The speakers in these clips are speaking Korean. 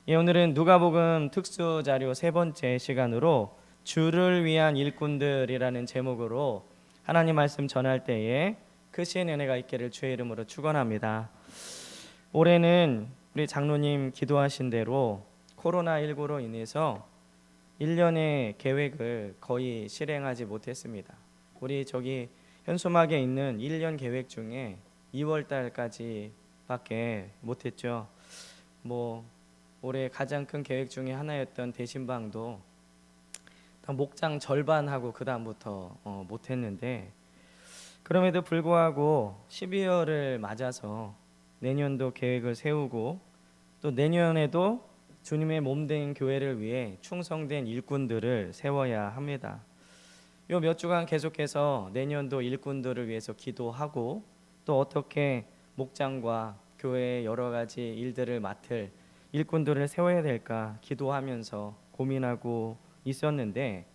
예, 오늘은 누가복음 특수 자료 세 번째 시간으로 주를 위한 일꾼들이라는 제목으로 하나님 말씀 전할 때에 크신 은혜가 있기를 주의 이름으로 축원합니다. 올해는 우리 장로님 기도하신 대로 코로나19로 인해서 1년의 계획을 거의 실행하지 못했습니다. 우리 저기 현수막에 있는 1년 계획 중에 2월 달까지밖에 못했죠. 올해 가장 큰 계획 중에 하나였던 대신방도 목장 절반하고 그 다음부터 못했는데, 그럼에도 불구하고 12월을 맞아서 내년도 계획을 세우고 또 내년에도 주님의 몸된 교회를 위해 충성된 일꾼들을 세워야 합니다. 요 몇 주간 계속해서 내년도 일꾼들을 위해서 기도하고 또 어떻게 목장과 교회의 여러 가지 일들을 맡을 일꾼들을 세워야 될까 기도하면서 고민하고 있었는데,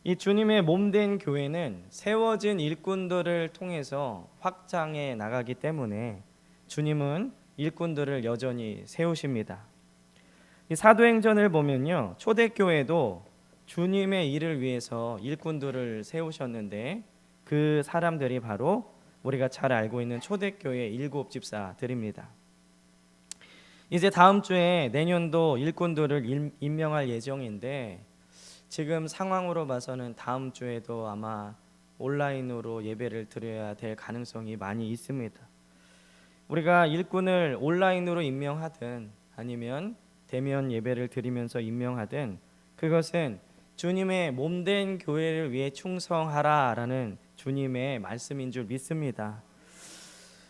이 주님의 몸된 교회는 세워진 일꾼들을 통해서 확장해 나가기 때문에 주님은 일꾼들을 여전히 세우십니다. 이 사도행전을 보면요, 초대교회도 주님의 일을 위해서 일꾼들을 세우셨는데 그 사람들이 바로 우리가 잘 알고 있는 초대교회 7 집사들입니다. 이제 다음 주에 내년도 일꾼들을 임명할 예정인데, 지금 상황으로 봐서는 다음 주에도 아마 온라인으로 예배를 드려야 될 가능성이 많이 있습니다. 우리가 일꾼을 온라인으로 임명하든 아니면 대면 예배를 드리면서 임명하든 그것은 주님의 몸된 교회를 위해 충성하라라는 주님의 말씀인 줄 믿습니다.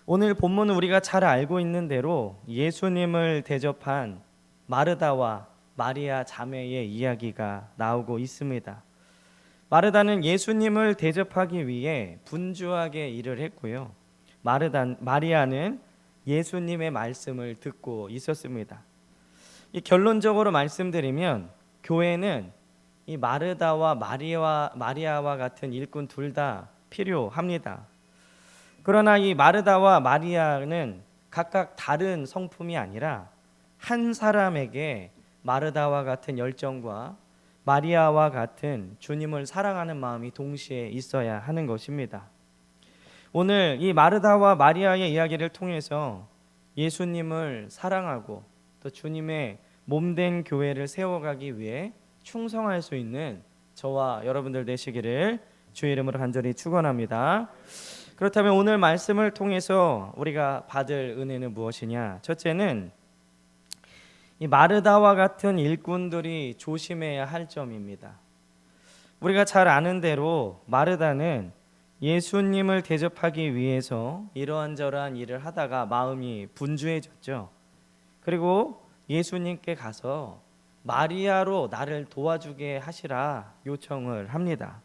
오늘 본문은 우리가 잘 알고 있는 대로 예수님을 대접한 마르다와 마리아 자매의 이야기가 나오고 있습니다. 마르다는 예수님을 대접하기 위해 분주하게 일을 했고요, 마리아는 예수님의 말씀을 듣고 있었습니다. 이 결론적으로 말씀드리면 교회는 이 마르다와 마리아와 같은 일꾼 둘 다 필요합니다. 그러나 이 마르다와 마리아는 각각 다른 성품이 아니라 한 사람에게 마르다와 같은 열정과 마리아와 같은 주님을 사랑하는 마음이 동시에 있어야 하는 것입니다. 오늘 이 마르다와 마리아의 이야기를 통해서 예수님을 사랑하고 또 주님의 몸된 교회를 세워가기 위해 충성할 수 있는 저와 여러분들 되시기를 주의 이름으로 간절히 축원합니다. 그렇다면 오늘 말씀을 통해서 우리가 받을 은혜는 무엇이냐? 첫째는 이 마르다와 같은 일꾼들이 조심해야 할 점입니다. 우리가 잘 아는 대로 마르다는 예수님을 대접하기 위해서 이러한저러한 일을 하다가 마음이 분주해졌죠. 그리고 예수님께 가서 마리아로 나를 도와주게 하시라 요청을 합니다.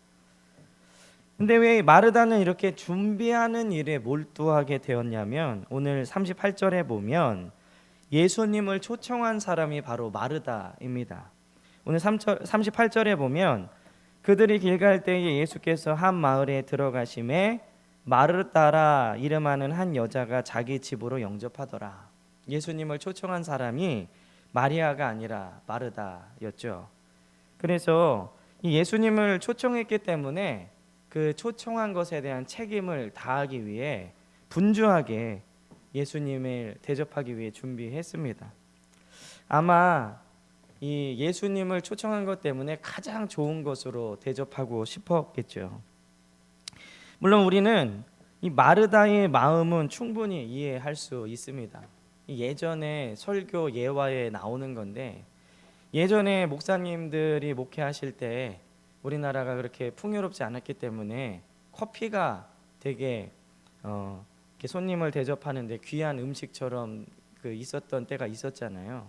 근데 왜 마르다는 이렇게 준비하는 일에 몰두하게 되었냐면, 오늘 38절에 보면 예수님을 초청한 사람이 바로 마르다입니다. 오늘 38절에 보면 그들이 길 갈 때에 예수께서 한 마을에 들어가심에 마르다라 이름하는 한 여자가 자기 집으로 영접하더라. 예수님을 초청한 사람이 마리아가 아니라 마르다였죠. 그래서 이 예수님을 초청했기 때문에 그 초청한 것에 대한 책임을 다하기 위해 분주하게 예수님을 대접하기 위해 준비했습니다. 아마 이 예수님을 초청한 것 때문에 가장 좋은 것으로 대접하고 싶었겠죠. 물론 우리는 이 마르다의 마음은 충분히 이해할 수 있습니다. 예전에 설교 예화에 나오는 건데, 예전에 목사님들이 목회하실 때 우리나라가 그렇게 풍요롭지 않았기 때문에 커피가 되게 이렇게 손님을 대접하는데 귀한 음식처럼 있었던 때가 있었잖아요.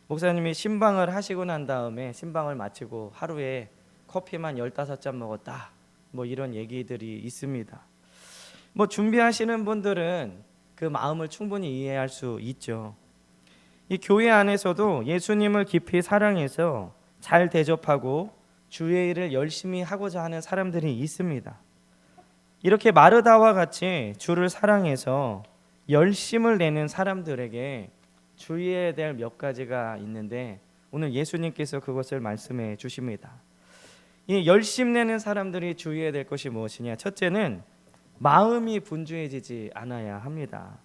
목사님이 신방을 하시고 난 다음에 신방을 마치고 하루에 커피만 15잔 먹었다, 이런 얘기들이 있습니다. 준비하시는 분들은 그 마음을 충분히 이해할 수 있죠. 이 교회 안에서도 예수님을 깊이 사랑해서 잘 대접하고 주의 일을 열심히 하고자 하는 사람들이 있습니다. 이렇게 마르다와 같이 주를 사랑해서 열심을 내는 사람들에게 주의해야 될 몇 가지가 있는데 오늘 예수님께서 그것을 말씀해 주십니다. 이 열심내는 사람들이 주의해야 될 것이 무엇이냐? 첫째는 마음이 분주해지지 않아야 합니다.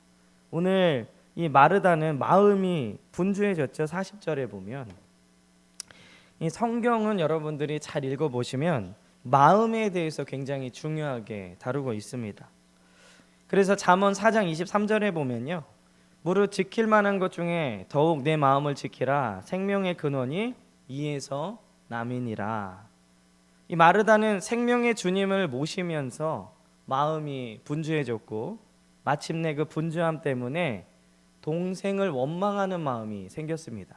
오늘 이 마르다는 마음이 분주해졌죠. 40절에 보면 이 성경은 여러분들이 잘 읽어보시면 마음에 대해서 굉장히 중요하게 다루고 있습니다. 그래서 잠언 4장 23절에 보면요, 무릇 지킬 만한 것 중에 더욱 내 마음을 지키라. 생명의 근원이 이에서 남이니라. 이 마르다는 생명의 주님을 모시면서 마음이 분주해졌고 마침내 그 분주함 때문에 동생을 원망하는 마음이 생겼습니다.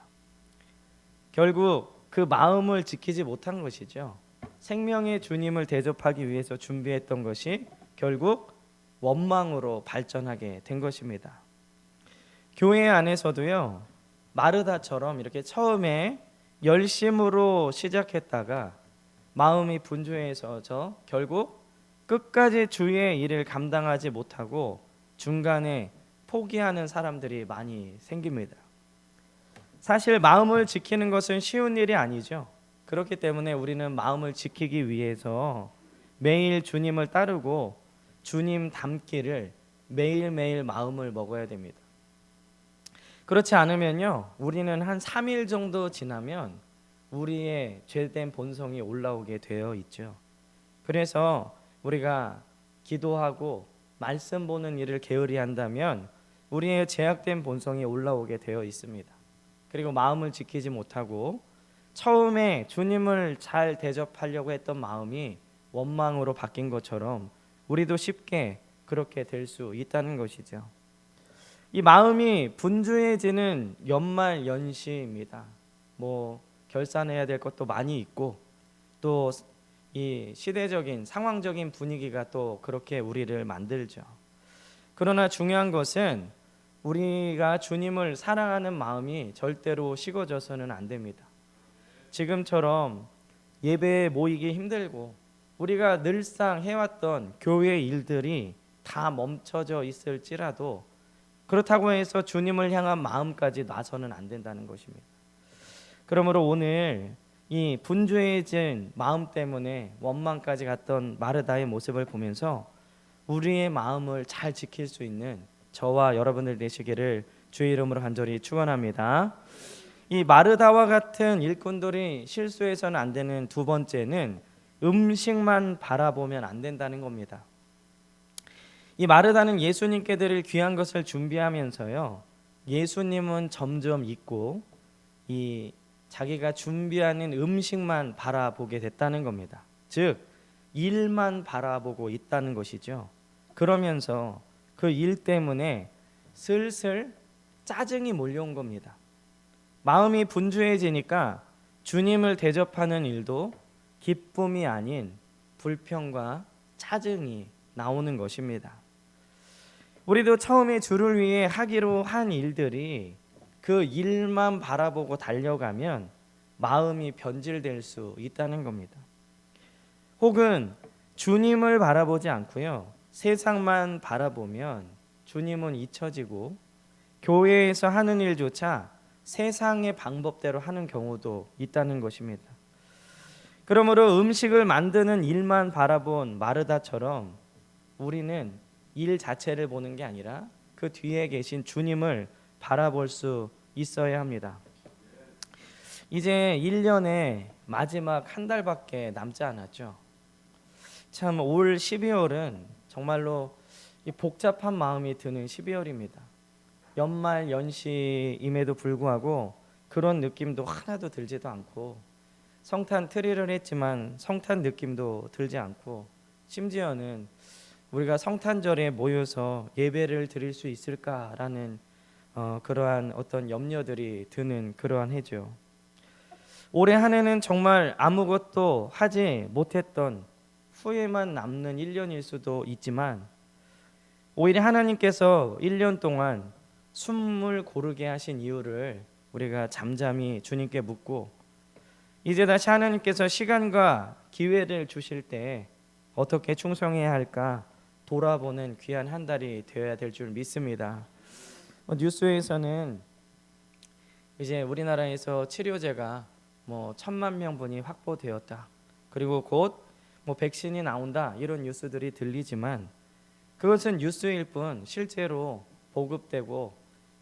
결국 그 마음을 지키지 못한 것이죠. 생명의 주님을 대접하기 위해서 준비했던 것이 결국 원망으로 발전하게 된 것입니다. 교회 안에서도요, 마르다처럼 이렇게 처음에 열심으로 시작했다가 마음이 분주해져서 결국 끝까지 주의 일을 감당하지 못하고 중간에 포기하는 사람들이 많이 생깁니다. 사실 마음을 지키는 것은 쉬운 일이 아니죠. 그렇기 때문에 우리는 마음을 지키기 위해서 매일 주님을 따르고 주님 닮기를 매일매일 마음을 먹어야 됩니다. 그렇지 않으면요, 우리는 한 3일 정도 지나면 우리의 죄된 본성이 올라오게 되어 있죠. 그래서 우리가 기도하고 말씀 보는 일을 게으리 한다면 우리의 죄악된 본성이 올라오게 되어 있습니다. 그리고 마음을 지키지 못하고 처음에 주님을 잘 대접하려고 했던 마음이 원망으로 바뀐 것처럼 우리도 쉽게 그렇게 될 수 있다는 것이죠. 이 마음이 분주해지는 연말 연시입니다. 결산해야 될 것도 많이 있고 또 이 시대적인 상황적인 분위기가 또 그렇게 우리를 만들죠. 그러나 중요한 것은 우리가 주님을 사랑하는 마음이 절대로 식어져서는 안 됩니다. 지금처럼 예배에 모이기 힘들고 우리가 늘상 해왔던 교회 일들이 다 멈춰져 있을지라도 그렇다고 해서 주님을 향한 마음까지 놔서는 안 된다는 것입니다. 그러므로 오늘 이 분주해진 마음 때문에 원망까지 갔던 마르다의 모습을 보면서 우리의 마음을 잘 지킬 수 있는 저와 여러분들 되시기를 주의 이름으로 간절히 축원합니다. 이 마르다와 같은 일꾼들이 실수해서는 안 되는 두 번째는 음식만 바라보면 안 된다는 겁니다. 이 마르다는 예수님께 드릴 귀한 것을 준비하면서요, 예수님은 점점 잊고 이 자기가 준비하는 음식만 바라보게 됐다는 겁니다. 즉 일만 바라보고 있다는 것이죠. 그러면서 그 일 때문에 슬슬 짜증이 몰려온 겁니다. 마음이 분주해지니까 주님을 대접하는 일도 기쁨이 아닌 불평과 짜증이 나오는 것입니다. 우리도 처음에 주를 위해 하기로 한 일들이 그 일만 바라보고 달려가면 마음이 변질될 수 있다는 겁니다. 혹은 주님을 바라보지 않고요, 세상만 바라보면 주님은 잊혀지고 교회에서 하는 일조차 세상의 방법대로 하는 경우도 있다는 것입니다. 그러므로 음식을 만드는 일만 바라본 마르다처럼 우리는 일 자체를 보는 게 아니라 그 뒤에 계신 주님을 바라볼 수 있어야 합니다. 이제 1년의 마지막 한 달밖에 남지 않았죠. 참 올 12월은 정말로 복잡한 마음이 드는 12월입니다. 연말 연시임에도 불구하고 그런 느낌도 하나도 들지도 않고 성탄 트리를 했지만 성탄 느낌도 들지 않고 심지어는 우리가 성탄절에 모여서 예배를 드릴 수 있을까라는 그러한 어떤 염려들이 드는 그러한 해죠. 올해 한 해는 정말 아무것도 하지 못했던 후회만 남는 1년일 수도 있지만 오히려 하나님께서 1년 동안 숨을 고르게 하신 이유를 우리가 잠잠히 주님께 묻고 이제 다시 하나님께서 시간과 기회를 주실 때 어떻게 충성해야 할까 돌아보는 귀한 한 달이 되어야 될 줄 믿습니다. 뉴스에서는 이제 우리나라에서 치료제가 뭐 1,000,000명분이 확보되었다. 그리고 곧 뭐 백신이 나온다. 이런 뉴스들이 들리지만 그것은 뉴스일 뿐 실제로 보급되고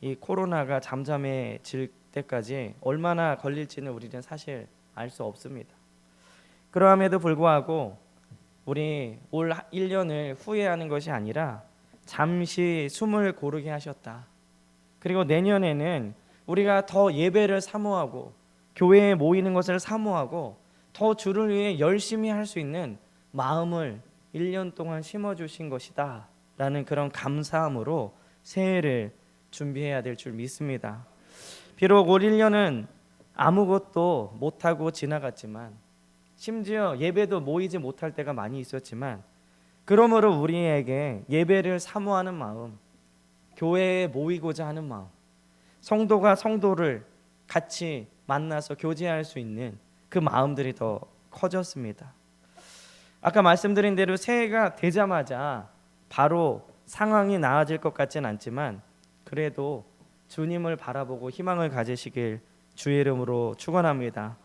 이 코로나가 잠잠해질 때까지 얼마나 걸릴지는 우리는 사실 알 수 없습니다. 그러함에도 불구하고 우리 올 1년을 후회하는 것이 아니라 잠시 숨을 고르게 하셨다. 그리고 내년에는 우리가 더 예배를 사모하고 교회에 모이는 것을 사모하고 더 주를 위해 열심히 할 수 있는 마음을 1년 동안 심어주신 것이다 라는 그런 감사함으로 새해를 준비해야 될 줄 믿습니다. 비록 올 1년은 아무것도 못하고 지나갔지만 심지어 예배도 모이지 못할 때가 많이 있었지만 그러므로 우리에게 예배를 사모하는 마음, 교회에 모이고자 하는 마음, 성도가 성도를 같이 만나서 교제할 수 있는 그 마음들이 더 커졌습니다. 아까 말씀드린 대로 새해가 되자마자 바로 상황이 나아질 것 같진 않지만 그래도 주님을 바라보고 희망을 가지시길 주의 이름으로 축원합니다.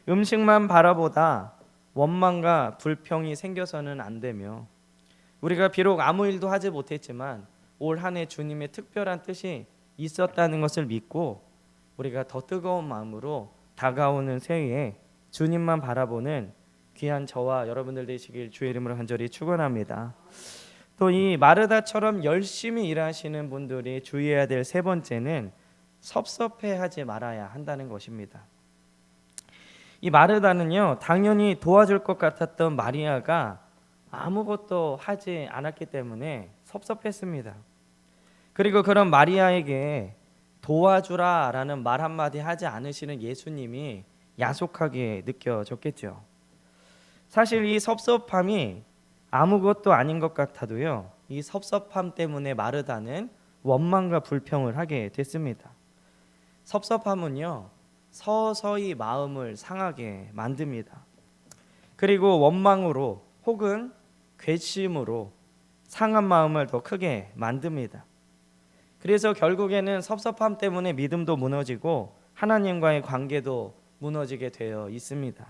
음식만 바라보다 원망과 불평이 생겨서는 안 되며 우리가 비록 아무 일도 하지 못했지만 올 한 해 주님의 특별한 뜻이 있었다는 것을 믿고 우리가 더 뜨거운 마음으로 다가오는 새해에 주님만 바라보는 귀한 저와 여러분들 되시길 주의 이름으로 간절히 축원합니다. 또 이 마르다처럼 열심히 일하시는 분들이 주의해야 될 세 번째는 섭섭해하지 말아야 한다는 것입니다. 이 마르다는요, 당연히 도와줄 것 같았던 마리아가 아무것도 하지 않았기 때문에 섭섭했습니다. 그리고 그런 마리아에게 도와주라 라는 말 한마디 하지 않으시는 예수님이 야속하게 느껴졌겠죠. 사실 이 섭섭함이 아무것도 아닌 것 같아도요, 이 섭섭함 때문에 마르다는 원망과 불평을 하게 됐습니다. 섭섭함은요, 서서히 마음을 상하게 만듭니다. 그리고 원망으로 혹은 괘씸으로 상한 마음을 더 크게 만듭니다. 그래서 결국에는 섭섭함 때문에 믿음도 무너지고 하나님과의 관계도 무너지게 되어 있습니다.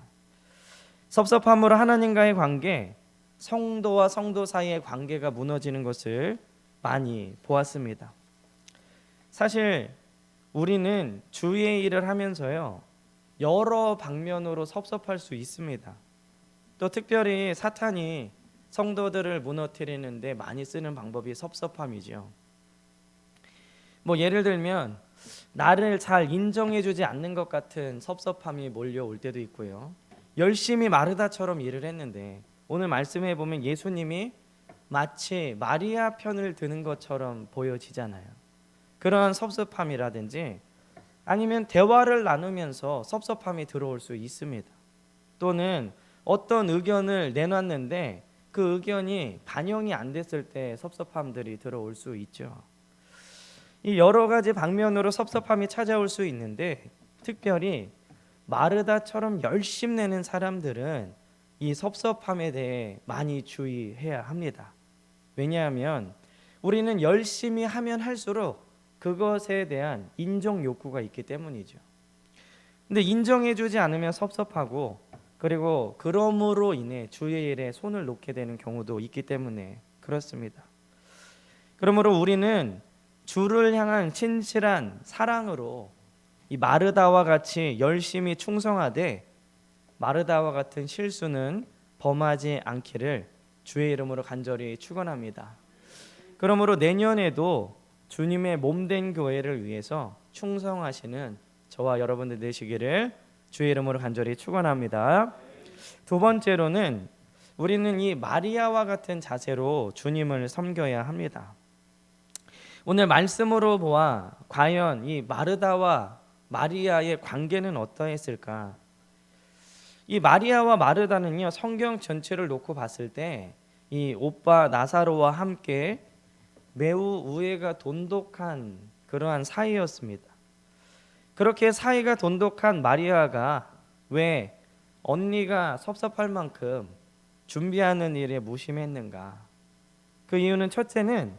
섭섭함으로 하나님과의 관계, 성도와 성도 사이의 관계가 무너지는 것을 많이 보았습니다. 사실 우리는 주의 일을 하면서요, 여러 방면으로 섭섭할 수 있습니다. 또 특별히 사탄이 성도들을 무너뜨리는데 많이 쓰는 방법이 섭섭함이죠. 뭐 예를 들면 나를 잘 인정해주지 않는 것 같은 섭섭함이 몰려올 때도 있고요. 열심히 마르다처럼 일을 했는데 오늘 말씀해 보면 예수님이 마치 마리아 편을 드는 것처럼 보여지잖아요. 그런 섭섭함이라든지 아니면 대화를 나누면서 섭섭함이 들어올 수 있습니다. 또는 어떤 의견을 내놨는데 그 의견이 반영이 안 됐을 때 섭섭함들이 들어올 수 있죠. 이 여러 가지 방면으로 섭섭함이 찾아올 수 있는데 특별히 마르다처럼 열심내는 사람들은 이 섭섭함에 대해 많이 주의해야 합니다. 왜냐하면 우리는 열심히 하면 할수록 그것에 대한 인정 욕구가 있기 때문이죠. 근데 인정해주지 않으면 섭섭하고 그리고 그러므로 인해 주의 일에 손을 놓게 되는 경우도 있기 때문에 그렇습니다. 그러므로 우리는 주를 향한 진실한 사랑으로 이 마르다와 같이 열심히 충성하되 마르다와 같은 실수는 범하지 않기를 주의 이름으로 간절히 축원합니다. 그러므로 내년에도 주님의 몸된 교회를 위해서 충성하시는 저와 여러분들 되시기를 주의 이름으로 간절히 축원합니다. 두 번째로는 우리는 이 마리아와 같은 자세로 주님을 섬겨야 합니다. 오늘 말씀으로 보아 과연 이 마르다와 마리아의 관계는 어떠했을까? 이 마리아와 마르다는요, 성경 전체를 놓고 봤을 때 이 오빠 나사로와 함께 매우 우애가 돈독한 그러한 사이였습니다. 그렇게 사이가 돈독한 마리아가 왜 언니가 섭섭할 만큼 준비하는 일에 무심했는가? 그 이유는 첫째는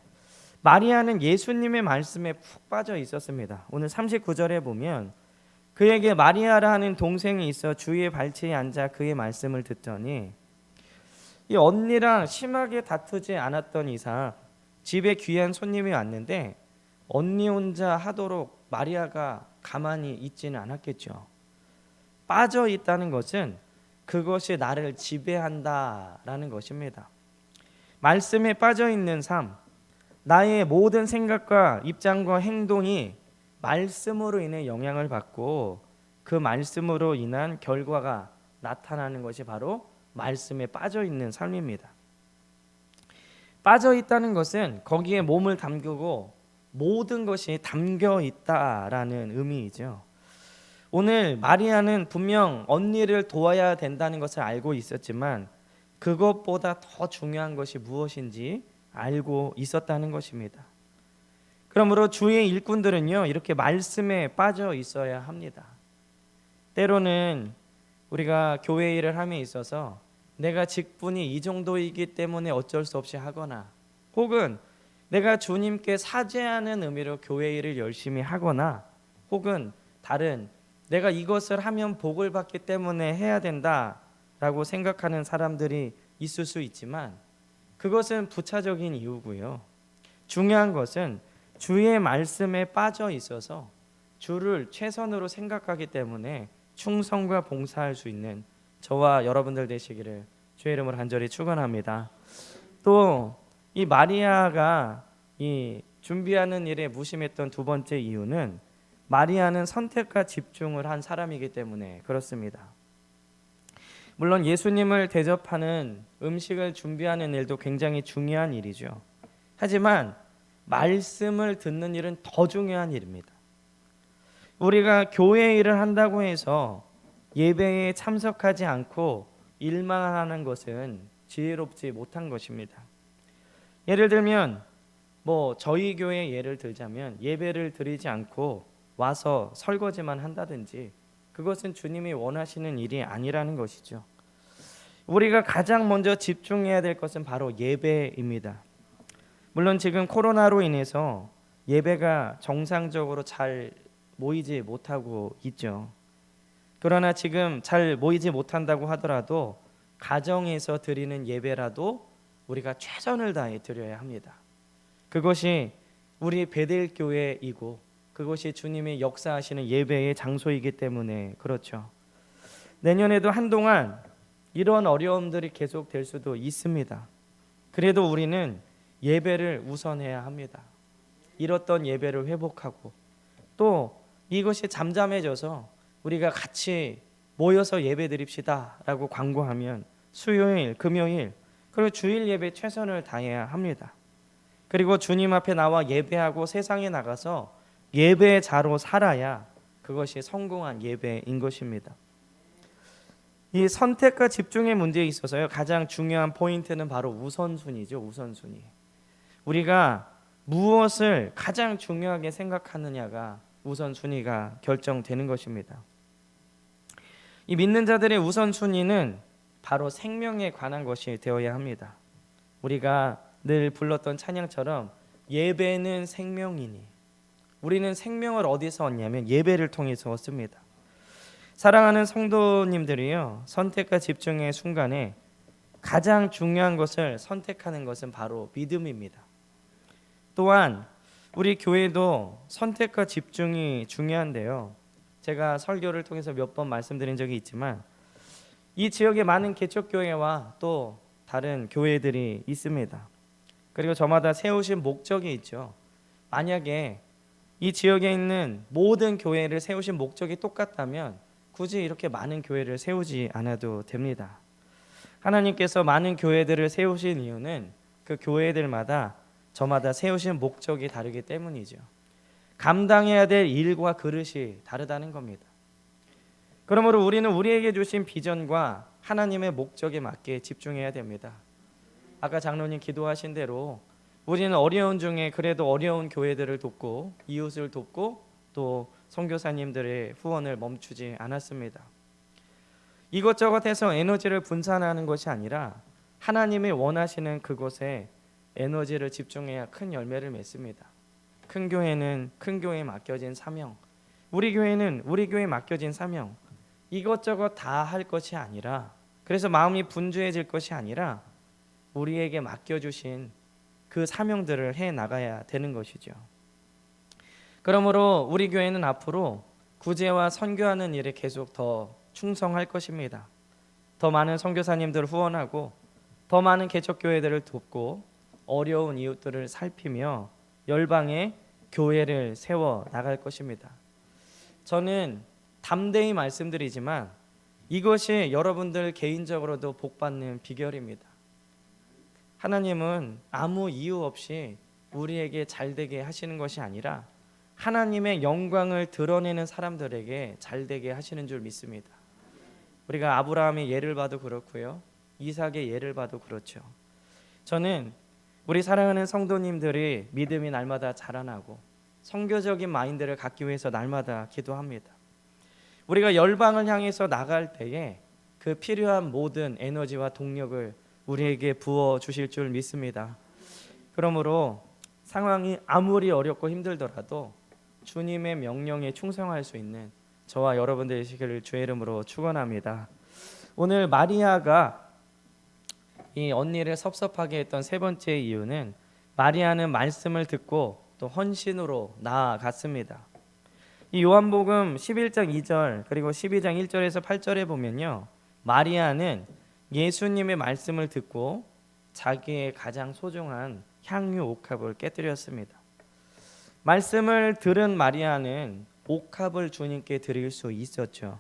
마리아는 예수님의 말씀에 푹 빠져 있었습니다. 오늘 39절에 보면 그에게 마리아라 하는 동생이 있어 주의 발치에 앉아 그의 말씀을 듣더니, 이 언니랑 심하게 다투지 않았던 이상 집에 귀한 손님이 왔는데 언니 혼자 하도록 마리아가 가만히 있지는 않았겠죠. 빠져 있다는 것은 그것이 나를 지배한다라는 것입니다. 말씀에 빠져 있는 삶, 나의 모든 생각과 입장과 행동이 말씀으로 인해 영향을 받고 그 말씀으로 인한 결과가 나타나는 것이 바로 말씀에 빠져 있는 삶입니다. 빠져 있다는 것은 거기에 몸을 담그고 모든 것이 담겨 있다라는 의미이죠. 오늘 마리아는 분명 언니를 도와야 된다는 것을 알고 있었지만 그것보다 더 중요한 것이 무엇인지 알고 있었다는 것입니다. 그러므로 주의 일꾼들은요, 이렇게 말씀에 빠져 있어야 합니다. 때로는 우리가 교회 일을 함에 있어서 내가 직분이 이 정도이기 때문에 어쩔 수 없이 하거나, 혹은 내가 주님께 사죄하는 의미로 교회 일을 열심히 하거나, 혹은 다른 내가 이것을 하면 복을 받기 때문에 해야 된다라고 생각하는 사람들이 있을 수 있지만 그것은 부차적인 이유고요. 중요한 것은 주의 말씀에 빠져 있어서 주를 최선으로 생각하기 때문에 충성과 봉사할 수 있는 저와 여러분들 되시기를 주의 이름으로 간절히 축원합니다. 또 이 마리아가 이 준비하는 일에 무심했던 두 번째 이유는 마리아는 선택과 집중을 한 사람이기 때문에 그렇습니다. 물론 예수님을 대접하는 음식을 준비하는 일도 굉장히 중요한 일이죠. 하지만 말씀을 듣는 일은 더 중요한 일입니다. 우리가 교회 일을 한다고 해서 예배에 참석하지 않고 일만 하는 것은 지혜롭지 못한 것입니다. 예를 들면 저희 교회 예를 들자면 예배를 드리지 않고 와서 설거지만 한다든지 그것은 주님이 원하시는 일이 아니라는 것이죠. 우리가 가장 먼저 집중해야 될 것은 바로 예배입니다. 물론 지금 코로나로 인해서 예배가 정상적으로 잘 모이지 못하고 있죠. 그러나 지금 잘 모이지 못한다고 하더라도 가정에서 드리는 예배라도 우리가 최선을 다해 드려야 합니다. 그것이 우리 베델 교회이고 그것이 주님의 역사하시는 예배의 장소이기 때문에 그렇죠. 내년에도 한동안 이런 어려움들이 계속될 수도 있습니다. 그래도 우리는 예배를 우선해야 합니다. 잃었던 예배를 회복하고, 또 이것이 잠잠해져서 우리가 같이 모여서 예배 드립시다 라고 광고하면 수요일, 금요일, 그리고 주일 예배 최선을 다해야 합니다. 그리고 주님 앞에 나와 예배하고 세상에 나가서 예배의 자로 살아야 그것이 성공한 예배인 것입니다. 이 선택과 집중의 문제에 있어서요, 가장 중요한 포인트는 바로 우선순위죠. 우선순위. 우리가 무엇을 가장 중요하게 생각하느냐가 우선순위가 결정되는 것입니다. 이 믿는 자들의 우선순위는 바로 생명에 관한 것이 되어야 합니다. 우리가 늘 불렀던 찬양처럼 예배는 생명이니, 우리는 생명을 어디서 얻냐면 예배를 통해서 얻습니다. 사랑하는 성도님들이요, 선택과 집중의 순간에 가장 중요한 것을 선택하는 것은 바로 믿음입니다. 또한 우리 교회도 선택과 집중이 중요한데요, 제가 설교를 통해서 몇 번 말씀드린 적이 있지만 이 지역에 많은 개척교회와 또 다른 교회들이 있습니다. 그리고 저마다 세우신 목적이 있죠. 만약에 이 지역에 있는 모든 교회를 세우신 목적이 똑같다면 굳이 이렇게 많은 교회를 세우지 않아도 됩니다. 하나님께서 많은 교회들을 세우신 이유는 그 교회들마다 저마다 세우신 목적이 다르기 때문이죠. 감당해야 될 일과 그릇이 다르다는 겁니다. 그러므로 우리는 우리에게 주신 비전과 하나님의 목적에 맞게 집중해야 됩니다. 아까 장로님 기도하신 대로 우리는 어려운 중에 그래도 어려운 교회들을 돕고 이웃을 돕고 또 선교사님들의 후원을 멈추지 않았습니다. 이것저것 해서 에너지를 분산하는 것이 아니라 하나님이 원하시는 그곳에 에너지를 집중해야 큰 열매를 맺습니다. 큰 교회는 큰 교회에 맡겨진 사명, 우리 교회는 우리 교회에 맡겨진 사명, 이것저것 다 할 것이 아니라, 그래서 마음이 분주해질 것이 아니라 우리에게 맡겨주신 그 사명들을 해 나가야 되는 것이죠. 그러므로 우리 교회는 앞으로 구제와 선교하는 일에 계속 더 충성할 것입니다. 더 많은 선교사님들을 후원하고 더 많은 개척교회들을 돕고 어려운 이웃들을 살피며 열방에 교회를 세워 나갈 것입니다. 저는 담대히 말씀드리지만 이것이 여러분들 개인적으로도 복받는 비결입니다. 하나님은 아무 이유 없이 우리에게 잘되게 하시는 것이 아니라 하나님의 영광을 드러내는 사람들에게 잘되게 하시는 줄 믿습니다. 우리가 아브라함의 예를 봐도 그렇고요, 이삭의 예를 봐도 그렇죠. 저는 우리 사랑하는 성도님들이 믿음이 날마다 자라나고 선교적인 마인드를 갖기 위해서 날마다 기도합니다. 우리가 열방을 향해서 나갈 때에 그 필요한 모든 에너지와 동력을 우리에게 부어 주실 줄 믿습니다. 그러므로 상황이 아무리 어렵고 힘들더라도 주님의 명령에 충성할 수 있는 저와 여러분들 되시기를 주의 이름으로 축원합니다. 오늘 마리아가 이 언니를 섭섭하게 했던 세 번째 이유는 마리아는 말씀을 듣고 또 헌신으로 나아갔습니다. 이 요한복음 11장 2절 그리고 12장 1절에서 8절에 보면요, 마리아는 예수님의 말씀을 듣고 자기의 가장 소중한 향유 옥합을 깨뜨렸습니다. 말씀을 들은 마리아는 옥합을 주님께 드릴 수 있었죠.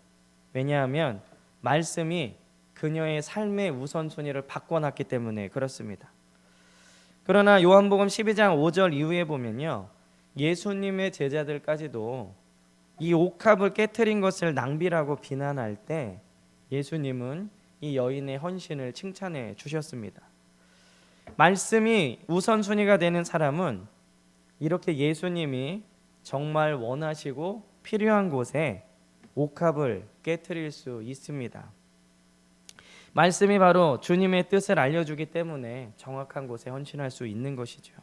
왜냐하면 말씀이 그녀의 삶의 우선순위를 바꿔놨기 때문에 그렇습니다. 그러나 요한복음 12장 5절 이후에 보면요, 예수님의 제자들까지도 이 옥합을 깨트린 것을 낭비라고 비난할 때 예수님은 이 여인의 헌신을 칭찬해 주셨습니다. 말씀이 우선순위가 되는 사람은 이렇게 예수님이 정말 원하시고 필요한 곳에 옥합을 깨트릴 수 있습니다. 말씀이 바로 주님의 뜻을 알려주기 때문에 정확한 곳에 헌신할 수 있는 것이죠.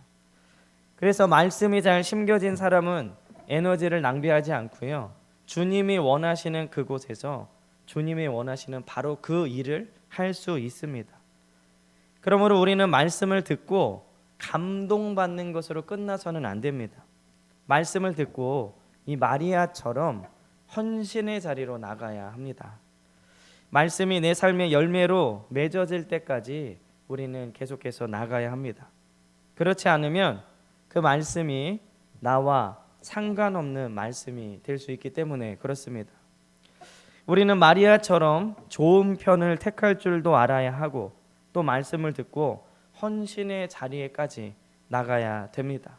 그래서 말씀이 잘 심겨진 사람은 에너지를 낭비하지 않고요, 주님이 원하시는 그곳에서 주님이 원하시는 바로 그 일을 할 수 있습니다. 그러므로 우리는 말씀을 듣고 감동받는 것으로 끝나서는 안 됩니다. 말씀을 듣고 이 마리아처럼 헌신의 자리로 나가야 합니다. 말씀이 내 삶의 열매로 맺어질 때까지 우리는 계속해서 나가야 합니다. 그렇지 않으면 그 말씀이 나와 상관없는 말씀이 될 수 있기 때문에 그렇습니다. 우리는 마리아처럼 좋은 편을 택할 줄도 알아야 하고 또 말씀을 듣고 헌신의 자리에까지 나가야 됩니다.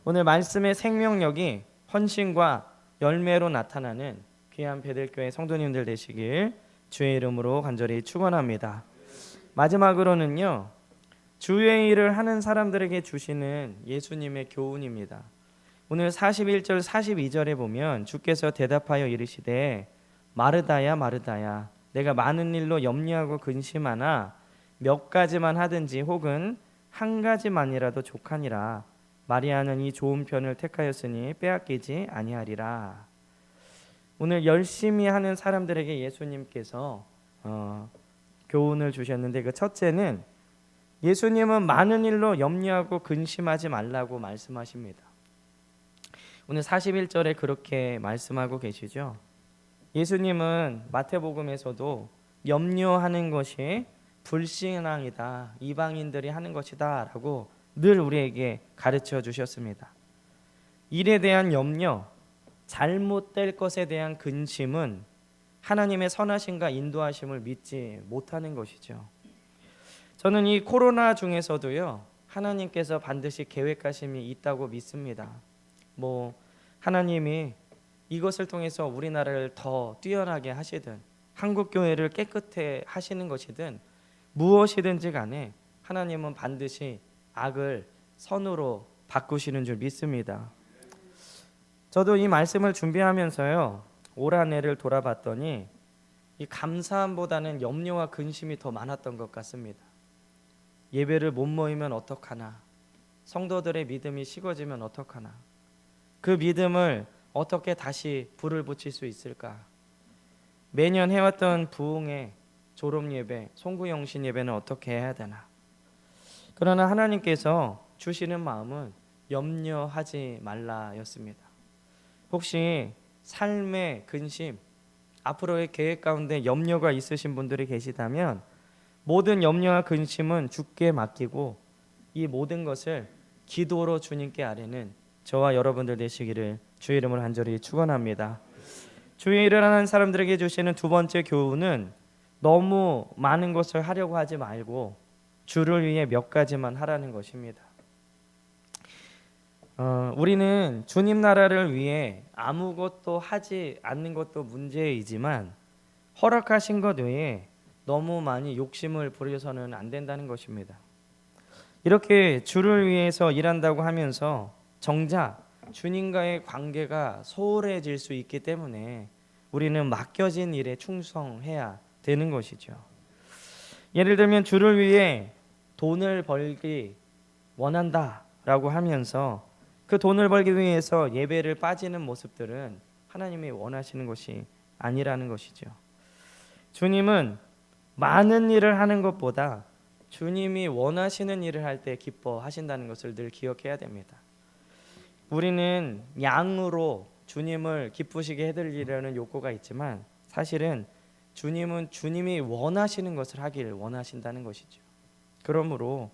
오늘 말씀의 생명력이 헌신과 열매로 나타나는 귀한 베들교회 성도님들 되시길 주의 이름으로 간절히 축원합니다. 마지막으로는요, 주의 일을 하는 사람들에게 주시는 예수님의 교훈입니다. 오늘 41절 42절에 보면 주께서 대답하여 이르시되 마르다야 마르다야 내가 많은 일로 염려하고 근심하나 몇 가지만 하든지 혹은 한 가지만이라도 족하니라. 마리아는 이 좋은 편을 택하였으니 빼앗기지 아니하리라. 오늘 열심히 하는 사람들에게 예수님께서 교훈을 주셨는데, 그 첫째는 예수님은 많은 일로 염려하고 근심하지 말라고 말씀하십니다. 오늘 41절에 그렇게 말씀하고 계시죠. 예수님은 마태복음에서도 염려하는 것이 불신앙이다, 이방인들이 하는 것이다 라고 늘 우리에게 가르쳐 주셨습니다. 일에 대한 염려, 잘못될 것에 대한 근심은 하나님의 선하심과 인도하심을 믿지 못하는 것이죠. 저는 이 코로나 중에서도요, 하나님께서 반드시 계획하심이 있다고 믿습니다. 하나님이 이것을 통해서 우리나라를 더 뛰어나게 하시든 한국 교회를 깨끗해 하시는 것이든 무엇이든지 간에 하나님은 반드시 악을 선으로 바꾸시는 줄 믿습니다. 저도 이 말씀을 준비하면서요, 올 한 해를 돌아봤더니 이 감사함보다는 염려와 근심이 더 많았던 것 같습니다. 예배를 못 모이면 어떡하나, 성도들의 믿음이 식어지면 어떡하나, 그 믿음을 어떻게 다시 불을 붙일 수 있을까? 매년 해왔던 부흥회, 졸업 예배, 송구영신 예배는 어떻게 해야 되나? 그러나 하나님께서 주시는 마음은 염려하지 말라였습니다. 혹시 삶의 근심, 앞으로의 계획 가운데 염려가 있으신 분들이 계시다면 모든 염려와 근심은 주께 맡기고 이 모든 것을 기도로 주님께 아뢰는 저와 여러분들 되시기를 주의 이름으로 간절히 축원합니다. 주의 일을 하는 사람들에게 주시는 두 번째 교훈은 너무 많은 것을 하려고 하지 말고 주를 위해 몇 가지만 하라는 것입니다. 우리는 주님 나라를 위해 아무것도 하지 않는 것도 문제이지만 허락하신 것 외에 너무 많이 욕심을 부려서는 안 된다는 것입니다. 이렇게 주를 위해서 일한다고 하면서 정작 주님과의 관계가 소홀해질 수 있기 때문에 우리는 맡겨진 일에 충성해야 되는 것이죠. 예를 들면 주를 위해 돈을 벌기 원한다라고 하면서 그 돈을 벌기 위해서 예배를 빠지는 모습들은 하나님이 원하시는 것이 아니라는 것이죠. 주님은 많은 일을 하는 것보다 주님이 원하시는 일을 할 때 기뻐하신다는 것을 늘 기억해야 됩니다. 우리는 양으로 주님을 기쁘시게 해드리려는 욕구가 있지만 사실은 주님은 주님이 원하시는 것을 하길 원하신다는 것이죠. 그러므로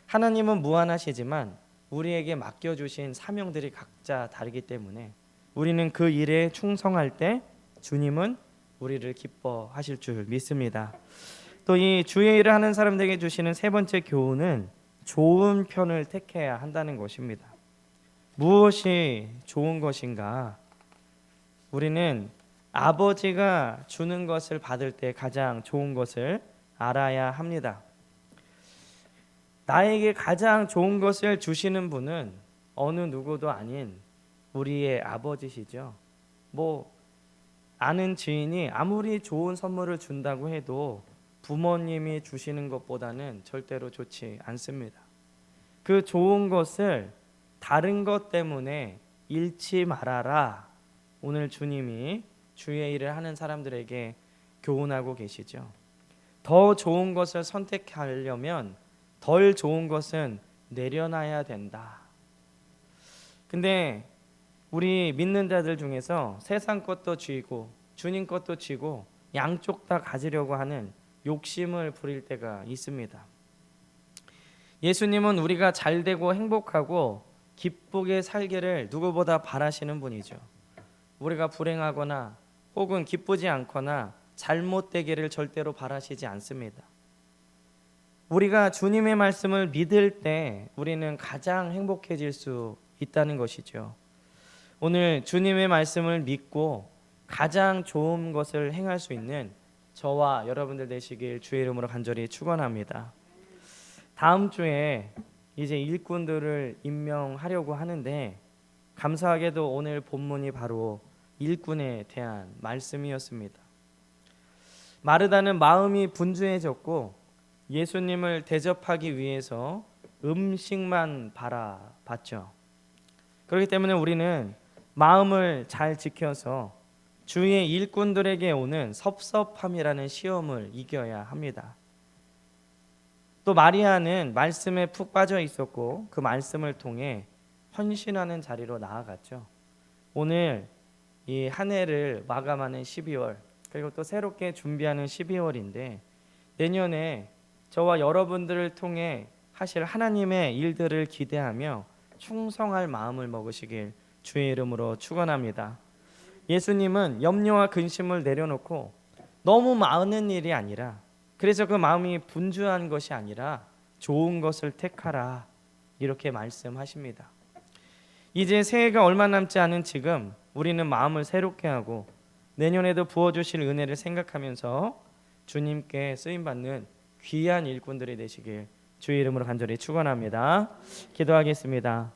하나님은 무한하시지만 우리에게 맡겨주신 사명들이 각자 다르기 때문에 우리는 그 일에 충성할 때 주님은 우리를 기뻐하실 줄 믿습니다. 또 이 주의 일을 하는 사람들에게 주시는 세 번째 교훈은 좋은 편을 택해야 한다는 것입니다. 무엇이 좋은 것인가? 우리는 아버지가 주는 것을 받을 때 가장 좋은 것을 알아야 합니다. 나에게 가장 좋은 것을 주시는 분은 어느 누구도 아닌 우리의 아버지시죠. 아는 지인이 아무리 좋은 선물을 준다고 해도 부모님이 주시는 것보다는 절대로 좋지 않습니다. 그 좋은 것을 다른 것 때문에 잃지 말아라. 오늘 주님이 주의 일을 하는 사람들에게 교훈하고 계시죠. 더 좋은 것을 선택하려면 덜 좋은 것은 내려놔야 된다. 근데 우리 믿는 자들 중에서 세상 것도 쥐고 주님 것도 쥐고 양쪽 다 가지려고 하는 욕심을 부릴 때가 있습니다. 예수님은 우리가 잘되고 행복하고 기쁘게 살기를 누구보다 바라시는 분이죠. 우리가 불행하거나 혹은 기쁘지 않거나 잘못되기를 절대로 바라시지 않습니다. 우리가 주님의 말씀을 믿을 때 우리는 가장 행복해질 수 있다는 것이죠. 오늘 주님의 말씀을 믿고 가장 좋은 것을 행할 수 있는 저와 여러분들 되시길 주의 이름으로 간절히 축원합니다. 다음 주에 이제 일꾼들을 임명하려고 하는데 감사하게도 오늘 본문이 바로 일꾼에 대한 말씀이었습니다. 마르다는 마음이 분주해졌고 예수님을 대접하기 위해서 음식만 바라봤죠. 그렇기 때문에 우리는 마음을 잘 지켜서 주의 일꾼들에게 오는 섭섭함이라는 시험을 이겨야 합니다. 또 마리아는 말씀에 푹 빠져 있었고 그 말씀을 통해 헌신하는 자리로 나아갔죠. 오늘 이 한 해를 마감하는 12월 그리고 또 새롭게 준비하는 12월인데 내년에 저와 여러분들을 통해 하실 하나님의 일들을 기대하며 충성할 마음을 먹으시길 주의 이름으로 축원합니다. 예수님은 염려와 근심을 내려놓고 너무 많은 일이 아니라 그래서 그 마음이 분주한 것이 아니라 좋은 것을 택하라 이렇게 말씀하십니다. 이제 새해가 얼마 남지 않은 지금 우리는 마음을 새롭게 하고 내년에도 부어주실 은혜를 생각하면서 주님께 쓰임받는 귀한 일꾼들이 되시길 주의 이름으로 간절히 축원합니다. 기도하겠습니다.